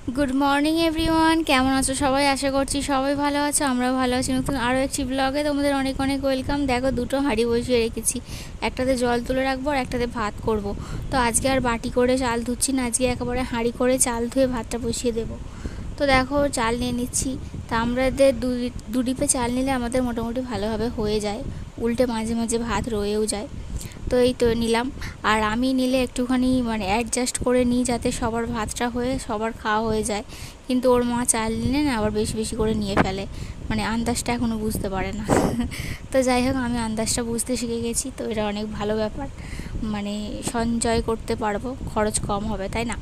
Good morning everyone, কেমন আছো সবাই? আশা করছি সবাই ভালো আছো, আমরাও ভালো আছি। নতুন আরও একটি ব্লগে তোমাদের অনেক অনেক ওয়েলকাম। দেখো, দুটো হাঁড়ি বসিয়ে রেখেছি, একটাতে জল তুলে রাখবো আর একটাতে ভাত করব। তো আজকে আর বাটি করে চাল ধুচ্ছি না, আজকে একেবারে হাঁড়ি করে চাল ধুয়ে ভাতটা বসিয়ে দেবো। তো দেখো, চাল নিয়ে নিচ্ছি। তা আমাদের দু ডিপে চাল নিলে আমাদের মোটামুটি ভালোভাবে হয়ে যায়, উল্টে মাঝে মাঝে ভাত রয়েও যায়। তো এই তো নিলাম। আর আমি নিলে একটুখানি অ্যাডজাস্ট করে নিই, যাতে সবার ভাতটা হয়ে সবার খাওয়া হয়ে যায়। কিন্তু ওর মা চাল নিলে না আবার বেশি বেশি করে নিয়ে ফেলে, আন্দাজটা এখনও বুঝতে পারে না। তো যাই হোক, আমি আন্দাজটা বুঝতে শিখে গেছি, তো এটা অনেক ভালো ব্যাপার। সঞ্চয় করতে পারবো, খরচ কম হবে, তাই না?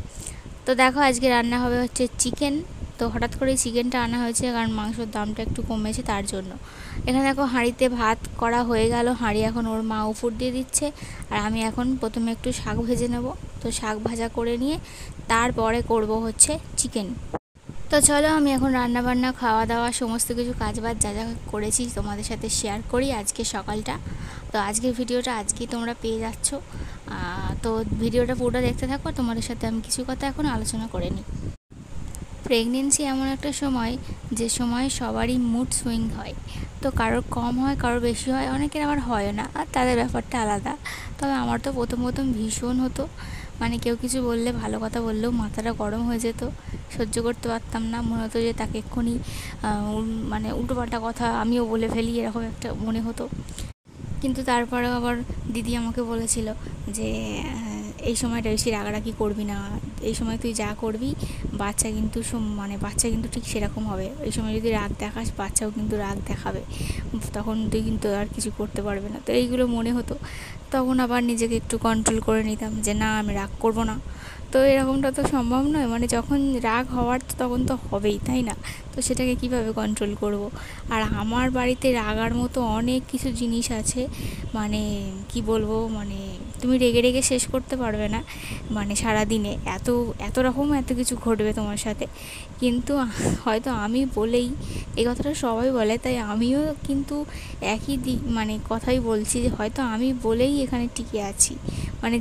তো দেখো, আজকে রান্না হবে হচ্ছে চিকেন। তো হঠাৎ করেই চিকেনটা আনা হয়েছে, কারণ মাংসের দামটা একটু কমেছে তার জন্য। এখানে দেখো, হাঁড়িতে ভাত করা হয়ে গেল, হাঁড়ি এখন ওর মা উপর দিয়ে দিচ্ছে। আর আমি এখন প্রথমে একটু শাক ভেজে নেব। তো শাক ভাজা করে নিয়ে তারপরে করব হচ্ছে চিকেন। তো চলো, আমি এখন রান্না বান্না, খাওয়া দাওয়া, সমস্ত কিছু কাজবাজ যা যা করেছি তোমাদের সাথে শেয়ার করি আজকে সকালটা। তো আজকের ভিডিওটা আজকেই তোমরা পেয়ে যাচ্ছ। তো ভিডিওটা পুরোটা দেখতে থাকো, তোমাদের সাথে আমি কিছু কথা এখন আলোচনা করে নিই। প্রেগনেন্সি এমন একটা সময়, যে সময় সবারই মুড সুইং হয়। তো কারোর কম হয়, কারোর বেশি হয়, অনেকের আবার হয় না, আর তাদের ব্যাপারটা আলাদা। তবে আমার তো প্রথম প্রথম ভীষণ হতো। কেউ কিছু বললে, ভালো কথা বললেও মাথাটা গরম হয়ে যেত, সহ্য করতে পারতাম না। মনে হতো যে তাকে এক্ষুনি উল্টোপাল্টা কথা আমিও বলে ফেলি, এরকম একটা মনে হতো। কিন্তু তারপরেও আবার দিদি আমাকে বলেছিল যে এই সময়টা বেশি রাগারাগি করবি না, এই সময় তুই যা করবি বাচ্চা কিন্তু বাচ্চা কিন্তু ঠিক সেরকম হবে। এই সময় যদি রাগ দেখাস, বাচ্চাও কিন্তু রাগ দেখাবে, তখন তুই কিন্তু আর কিছু করতে পারবে না। তো এইগুলো মনে হতো। তখন আবার নিজেকে একটু কন্ট্রোল করে নিতাম যে না, আমি রাগ করবো না। তো এরকমটা তো সম্ভব নয়, যখন রাগ হওয়ার তো তখন তো হবেই, তাই না? তো সেটাকে কিভাবে কন্ট্রোল করব? আর আমার বাড়িতে রাগার মতো অনেক কিছু জিনিস আছে, কি বলবো, তুমি রেগে রেগে শেষ করতে পারবে না। সারাদিনে এত এত রকম এত কিছু ঘটবে তোমার সাথে। কিন্তু হয়তো আমি বলেই, এই কথাটা সবাই বলে, তাই আমিও কিন্তু একই দিক কথাই বলছি, যে হয়তো আমি বলেই এখানে টিকে আছি।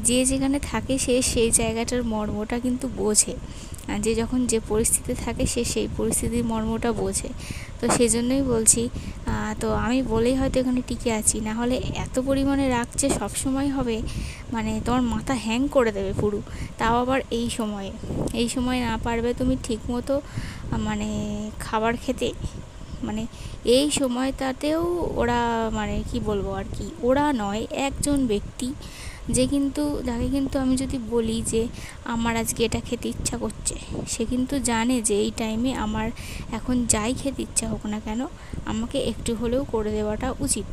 যে যেখানে থাকে সে সেই জায়গাটার মর্মটা কিন্তু বোঝে। যে যখন যে পরিস্থিতিতে থাকে সে সেই পরিস্থিতির মর্মটা বোঝে। তো সেজন্যই বলছি, তো আমি বলেই হয়তো এখানে টিকে আছি। না হলে এত পরিমাণে রাগ যে সবসময় হবে, তোমার মাথা হ্যাং করে দেবে পুরো। তাও আবার এই সময় না পারবে তুমি ঠিকমতো খাবার খেতে। এই সময়টাতেও ওরা, কি বলবো আর কি, ওরা নয়, একজন ব্যক্তি, যাকে কিন্তু আমি যদি বলি যে আমার আজকে এটা খেতে ইচ্ছা করছে, সে কিন্তু জানে যে এই টাইমে আমার এখন যাই খেতে ইচ্ছা হোক না কেন, আমাকে একটু হলেও করে দেওয়াটা উচিত।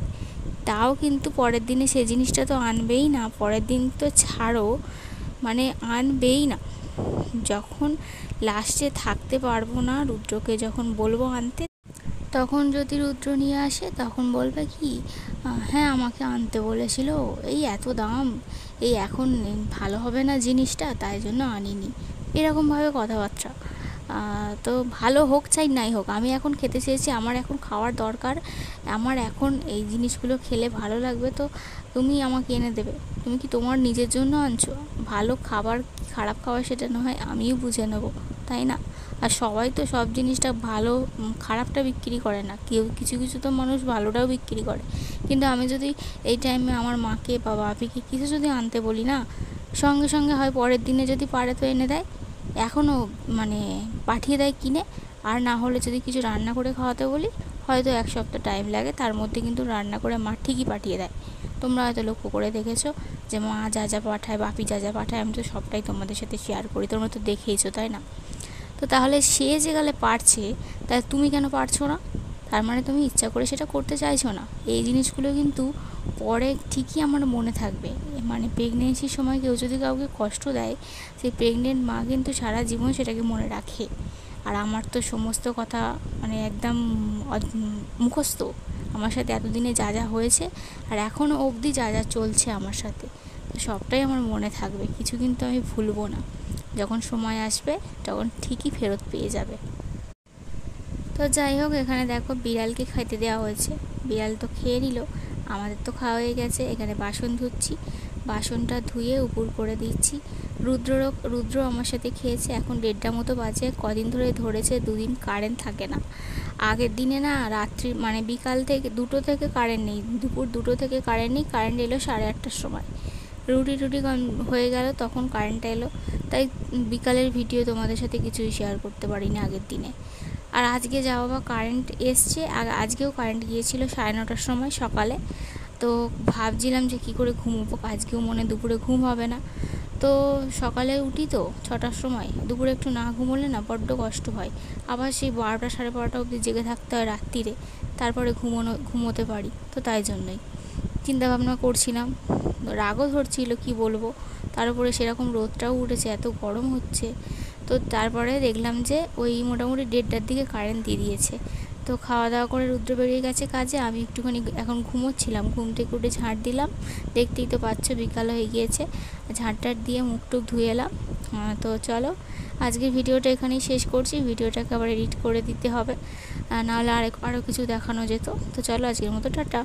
তাও কিন্তু পরের দিনে সে জিনিসটা তো আনবেই না, পরের দিন তো ছাড়ো, আনবেই না। যখন লাস্টে থাকতে পারবো না, রুদ্রকে যখন বলবো আনতে, তখন যদি রুদ্র নিয়ে আসে, তখন বলবে কি, হ্যাঁ আমাকে আনতে বলেছিল, এই এত দাম, এই এখন ভালো হবে না জিনিসটা, তাই জন্য আনিনি। এরকমভাবে কথাবার্তা। তো ভালো হোক চাই নাই হোক, আমি এখন খেতে চেয়েছি, আমার এখন খাওয়ার দরকার, আমার এখন এই জিনিসগুলো খেলে ভালো লাগবে, তো তুমি আমাকে এনে দেবে। তুমি কি তোমার নিজের জন্য আনছো? ভালো খাবার খারাপ খাবার সেটা না হয় আমিও বুঝে নেবো, তাই না? আর সবাই তো সব জিনিসটা ভালো খারাপটা বিক্রি করে না, কেউ কিছু কিছু তো মানুষ ভালোটাও বিক্রি করে। কিন্তু আমি যদি এই টাইমে আমার মাকে বা বাপিকে কিছু যদি আনতে বলি না, সঙ্গে সঙ্গে হয় পরের দিনে যদি পারে তো এনে দেয়, এখনও পাঠিয়ে দেয় কিনে। আর না হলে যদি কিছু রান্না করে খাওয়াতে বলি, হয়তো এক সপ্তাহ টাইম লাগে, তার মধ্যে কিন্তু রান্না করে মা ঠিকই পাঠিয়ে দেয়। তোমরা হয়তো লক্ষ্য করে দেখেছো যে মা যা যা পাঠায়, বাপি যা যা পাঠায়, আমি তো সবটাই তোমাদের সাথে শেয়ার করি, তোমরা তো দেখেইছো, তাই না? তো তাহলে সে যে গেলে পারছে, তাই তুমি কেন পারছো না? তার তুমি ইচ্ছা করে সেটা করতে চাইছো না। এই জিনিসগুলো কিন্তু পরে ঠিকই আমার মনে থাকবে। প্রেগনেন্সির সময় কেউ যদি কাউকে কষ্ট দেয়, সেই প্রেগনেন্ট মা কিন্তু সারা জীবন সেটাকে মনে রাখে। আর আমার তো সমস্ত কথা একদম মুখস্থ, আমার সাথে এতদিনে যা যা হয়েছে, আর এখনও অবধি যা যা চলছে আমার সাথে, তো সবটাই আমার মনে থাকবে, কিছু কিন্তু আমি ভুলবো না। যখন সময় আসবে তখন ঠিকই ফেরত পেয়ে যাবে। তো যাই হোক, এখানে দেখো বিড়ালকে খাইতে দেওয়া হয়েছে, বিড়াল তো খেয়ে নিল, আমাদের তো খাওয়া হয়ে গেছে। এখানে বাসন ধুচ্ছি, বাসনটা ধুয়ে উপর করে দিচ্ছি। রুদ্র আমার সাথে খেয়েছে। এখন 1:30 মতো বাজে। কদিন ধরে ধরেছে 2 দিন কারেন্ট থাকে না। আগের দিনে না রাত্রি মানে বিকাল থেকে 2টো থেকে কারেন্ট নেই, দুপুর 2টো থেকে কারেন্ট নেই। কারেন্ট এলো 8:30টার সময়। রুটি হয়ে গেল, তখন কারেন্টটা এলো। তাই বিকালের ভিডিও তোমাদের সাথে কিছুই শেয়ার করতে পারিনি আগের দিনে। আর আজকে যা বাবা কারেন্ট এসছে, আজকেও কারেন্ট গিয়েছিল 9:30টার সময় সকালে। তো ভাবছিলাম যে কী করে ঘুমোবো, আজকেও মনে দুপুরে ঘুম হবে না। তো সকালে উঠি তো 6টার সময়, দুপুরে একটু না ঘুমোলে না বড্ড কষ্ট হয়। আবার সেই 12টা 12:30 অবধি জেগে থাকতে হয় রাত্রিরে, তারপরে ঘুমোতে পারি। তো তাই জন্যই চিন্তা ভাবনা করছিলাম। রাগও ধরছিল কি বলবো, তার উপরে সেরকম রোদটাও উঠেছে, এত গরম হচ্ছে। তো তারপরে দেখলাম যে ওই মোটামুটি 1:30টার দিকে কারেন্ট দিয়ে দিয়েছে। তো খাওয়া দাওয়া করে রুদ্র বেরিয়ে গেছে কাজে, আমি একটুখানি এখন ঘুমোচ্ছিলাম। ঘুম থেকে উঠে ঝাঁট দিলাম, দেখতেই তো পাচ্ছ বিকাল হয়ে গিয়েছে। ঝাঁটটার দিয়ে মুখ টুক ধুয়ে এলাম। তো চলো আজকের ভিডিওটা এখানেই শেষ করছি। ভিডিওটাকে আবার এডিট করে দিতে হবে, নাহলে আরও কিছু দেখানো যেত। তো চলো আজকের মতো টাটা।